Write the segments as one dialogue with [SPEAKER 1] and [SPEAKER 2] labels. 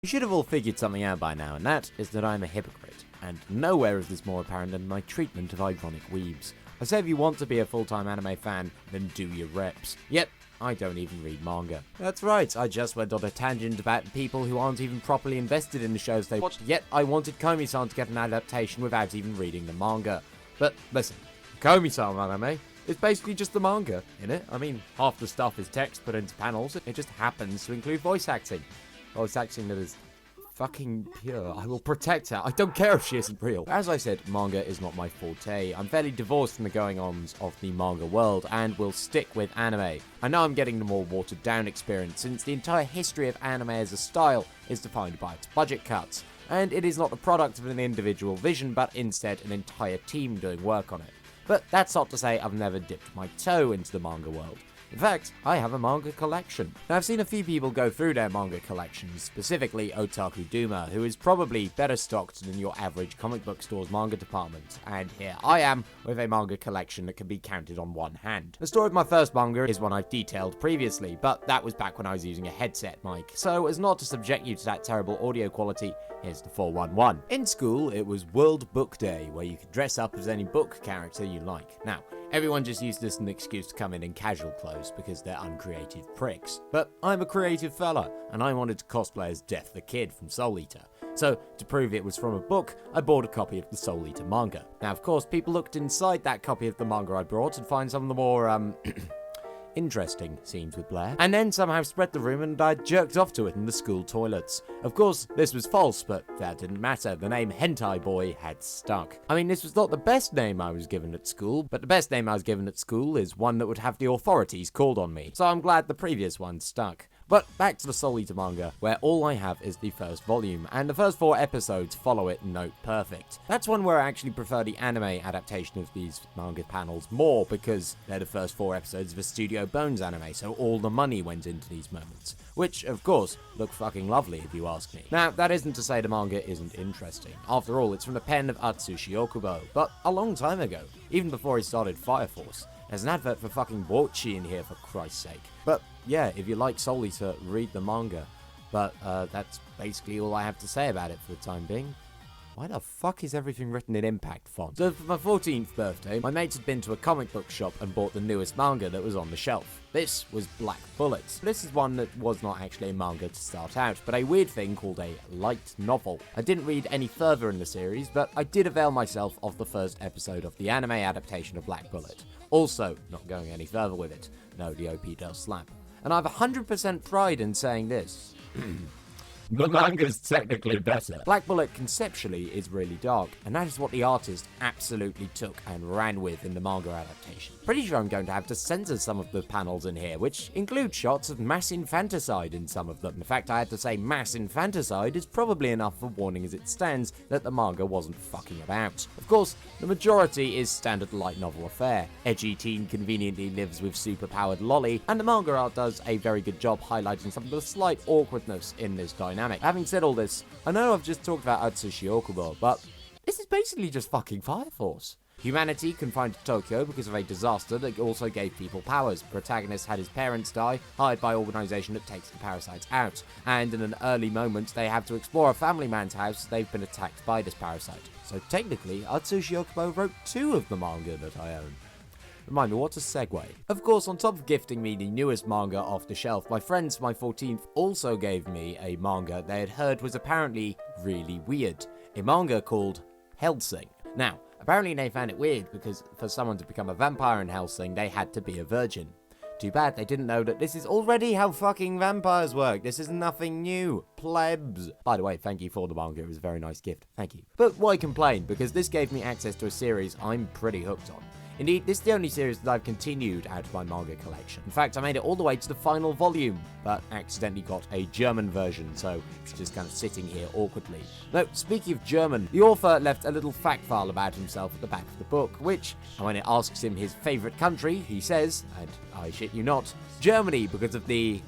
[SPEAKER 1] You should have all figured something out by now, and that is that I'm a hypocrite. And nowhere is this more apparent than my treatment of ironic weebs. I say if you want to be a full-time anime fan, then do your reps. Yet, I don't even read manga. That's right, I just went on a tangent about people who aren't even properly invested in the shows they watch, yet I wanted Komi-san to get an adaptation without even reading the manga. But listen, Komi-san anime is basically just the manga, innit? I mean, half the stuff is text put into panels, it just happens to include voice acting. Voice acting that is fucking pure. I will protect her. I don't care if she isn't real. As I said, manga is not my forte. I'm fairly divorced from the going-ons of the manga world and will stick with anime. I know I'm getting the more watered-down experience since the entire history of anime as a style is defined by its budget cuts, and it is not the product of an individual vision but instead an entire team doing work on it. But that's not to say I've never dipped my toe into the manga world. In fact, I have a manga collection. Now, I've seen a few people go through their manga collections, specifically Otaku Duma, who is probably better stocked than your average comic book store's manga department. And here I am, with a manga collection that can be counted on one hand. The story of my first manga is one I've detailed previously, but that was back when I was using a headset mic. So, as not to subject you to that terrible audio quality, here's the 411. In school, it was World Book Day, where you could dress up as any book character you like. Now, everyone just used this as an excuse to come in casual clothes because they're uncreative pricks. But I'm a creative fella, and I wanted to cosplay as Death the Kid from Soul Eater. So, to prove it was from a book, I bought a copy of the Soul Eater manga. Now, of course, people looked inside that copy of the manga I brought and find some of the more, interesting scenes with Blair, and then somehow spread the rumor and I jerked off to it in the school toilets. Of course, this was false, but that didn't matter. The name Hentai Boy had stuck. I mean, this was not the best name I was given at school, but the best name I was given at school is one that would have the authorities called on me, so I'm glad the previous one stuck. But back to the Soul Eater manga, where all I have is the first volume, and the first 4 episodes follow it note perfect. That's one where I actually prefer the anime adaptation of these manga panels more, because they're the first 4 episodes of a Studio Bones anime, so all the money went into these moments. Which, of course, look fucking lovely if you ask me. Now, that isn't to say the manga isn't interesting. After all, it's from the pen of Atsushi Okubo, but a long time ago, even before he started Fire Force. There's an advert for fucking Bocchi in here, for Christ's sake. But yeah, if you like Soul Eater, read the manga. But that's basically all I have to say about it for the time being. Why the fuck is everything written in impact font? So for my 14th birthday, my mates had been to a comic book shop and bought the newest manga that was on the shelf. This was Black Bullets. This is one that was not actually a manga to start out, but a weird thing called a light novel. I didn't read any further in the series, but I did avail myself of the first episode of the anime adaptation of Black Bullet. Also, not going any further with it. No, the OP does slap. And I have 100% pride in saying this. The manga's technically better. Black Bullet conceptually is really dark, and that is what the artist absolutely took and ran with in the manga adaptation. Pretty sure I'm going to have to censor some of the panels in here, which include shots of mass infanticide in some of them. In fact, I had to say mass infanticide is probably enough of a warning as it stands that the manga wasn't fucking about. Of course, the majority is standard light novel affair. Edgy teen conveniently lives with superpowered lolly, and the manga art does a very good job highlighting some of the slight awkwardness in this dynamic. Having said all this, I know I've just talked about Atsushi Okubo, but this is basically just fucking Fire Force. Humanity confined to Tokyo because of a disaster that also gave people powers. Protagonist had his parents die, hired by an organisation that takes the parasites out, and in an early moment they have to explore a family man's house they've been attacked by this parasite. So technically, Atsushi Okubo wrote 2 of the manga that I own. Remind me, what a segue. Of course, on top of gifting me the newest manga off the shelf, my friends for my 14th also gave me a manga they had heard was apparently really weird. A manga called Hellsing. Now, apparently they found it weird because for someone to become a vampire in Hellsing, they had to be a virgin. Too bad they didn't know that this is already how fucking vampires work. This is nothing new. Plebs. By the way, thank you for the manga. It was a very nice gift. Thank you. But why complain? Because this gave me access to a series I'm pretty hooked on. Indeed, this is the only series that I've continued out of my manga collection. In fact, I made it all the way to the final volume, but accidentally got a German version, so it's just kind of sitting here awkwardly. Now, speaking of German, the author left a little fact file about himself at the back of the book, which, when it asks him his favourite country, he says, and I shit you not, Germany, because of the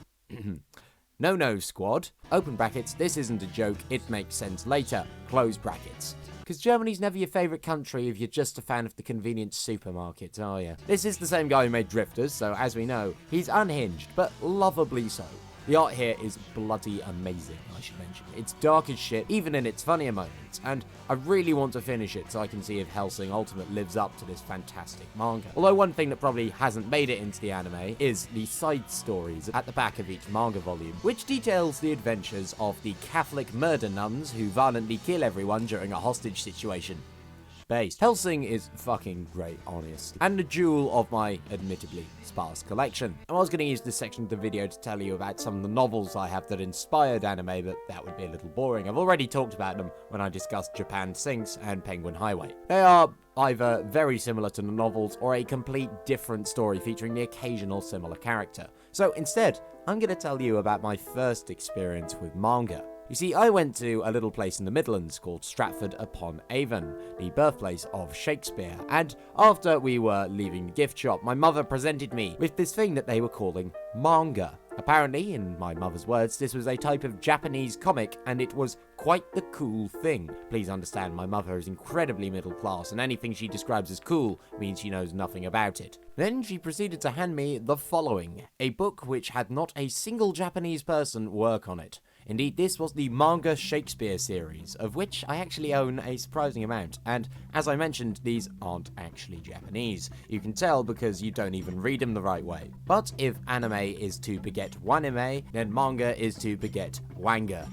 [SPEAKER 1] no-no squad. Open brackets, this isn't a joke, it makes sense later. Close brackets. Because Germany's never your favourite country if you're just a fan of the convenience supermarket, are you? This is the same guy who made Drifters, so as we know, he's unhinged, but lovably so. The art here is bloody amazing, I should mention. It's dark as shit, even in its funnier moments, and I really want to finish it so I can see if Hellsing Ultimate lives up to this fantastic manga. Although one thing that probably hasn't made it into the anime is the side stories at the back of each manga volume, which details the adventures of the Catholic murder nuns who violently kill everyone during a hostage situation. Hellsing is fucking great, honestly, and a jewel of my admittedly sparse collection. I was going to use this section of the video to tell you about some of the novels I have that inspired anime, but that would be a little boring. I've already talked about them when I discussed Japan Sinks and Penguin Highway. They are either very similar to the novels or a complete different story featuring the occasional similar character. So instead, I'm going to tell you about my first experience with manga. You see, I went to a little place in the Midlands called Stratford-upon-Avon, the birthplace of Shakespeare, and after we were leaving the gift shop, my mother presented me with this thing that they were calling manga. Apparently, in my mother's words, this was a type of Japanese comic, and it was quite the cool thing. Please understand, my mother is incredibly middle class, and anything she describes as cool means she knows nothing about it. Then she proceeded to hand me the following, a book which had not a single Japanese person work on it. Indeed, this was the manga Shakespeare series, of which I actually own a surprising amount, and as I mentioned, these aren't actually Japanese. You can tell because you don't even read them the right way. But if anime is to beget wanime, then manga is to beget wanga.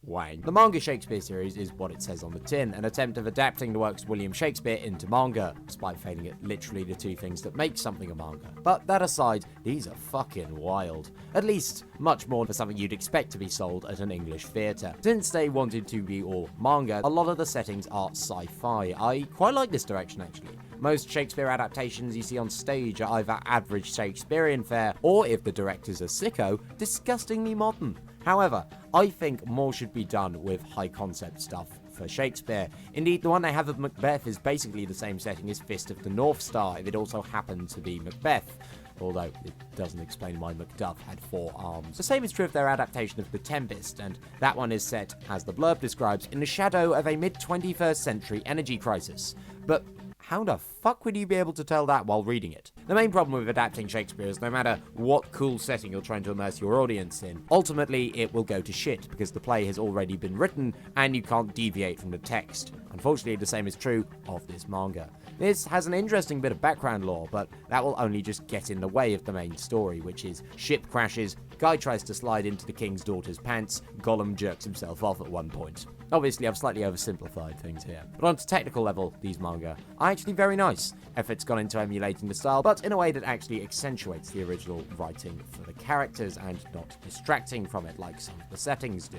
[SPEAKER 1] Wang. The manga Shakespeare series is what it says on the tin, an attempt of adapting the works of William Shakespeare into manga, despite failing at literally the two things that make something a manga. But that aside, these are fucking wild. At least, much more for something you'd expect to be sold at an English theatre. Since they wanted to be all manga, a lot of the settings are sci-fi. I quite like this direction actually. Most Shakespeare adaptations you see on stage are either average Shakespearean fare, or if the director's a sicko, disgustingly modern. However, I think more should be done with high-concept stuff for Shakespeare. Indeed, the one they have of Macbeth is basically the same setting as Fist of the North Star, if it also happened to be Macbeth, although it doesn't explain why Macduff had 4 arms. The same is true of their adaptation of The Tempest, and that one is set, as the blurb describes, in the shadow of a mid-21st century energy crisis. But how the fuck would you be able to tell that while reading it? The main problem with adapting Shakespeare is no matter what cool setting you're trying to immerse your audience in, ultimately it will go to shit because the play has already been written and you can't deviate from the text. Unfortunately, the same is true of this manga. This has an interesting bit of background lore, but that will only just get in the way of the main story, which is ship crashes, guy tries to slide into the king's daughter's pants, Gollum jerks himself off at one point. Obviously, I've slightly oversimplified things here, but on a technical level, these manga are actually very nice. Effort's gone into emulating the style, but in a way that actually accentuates the original writing for the characters and not distracting from it like some of the settings do.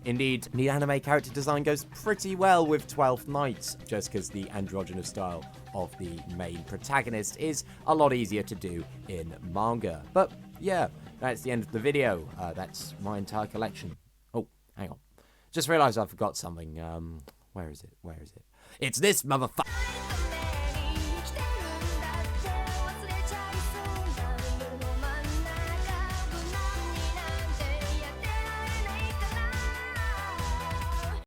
[SPEAKER 1] Indeed, the anime character design goes pretty well with Twelfth Night, just because the androgynous style of the main protagonist is a lot easier to do in manga. But yeah, that's the end of the video. That's my entire collection. Oh, hang on. Just realised I forgot something. Where is it? It's this motherfucker.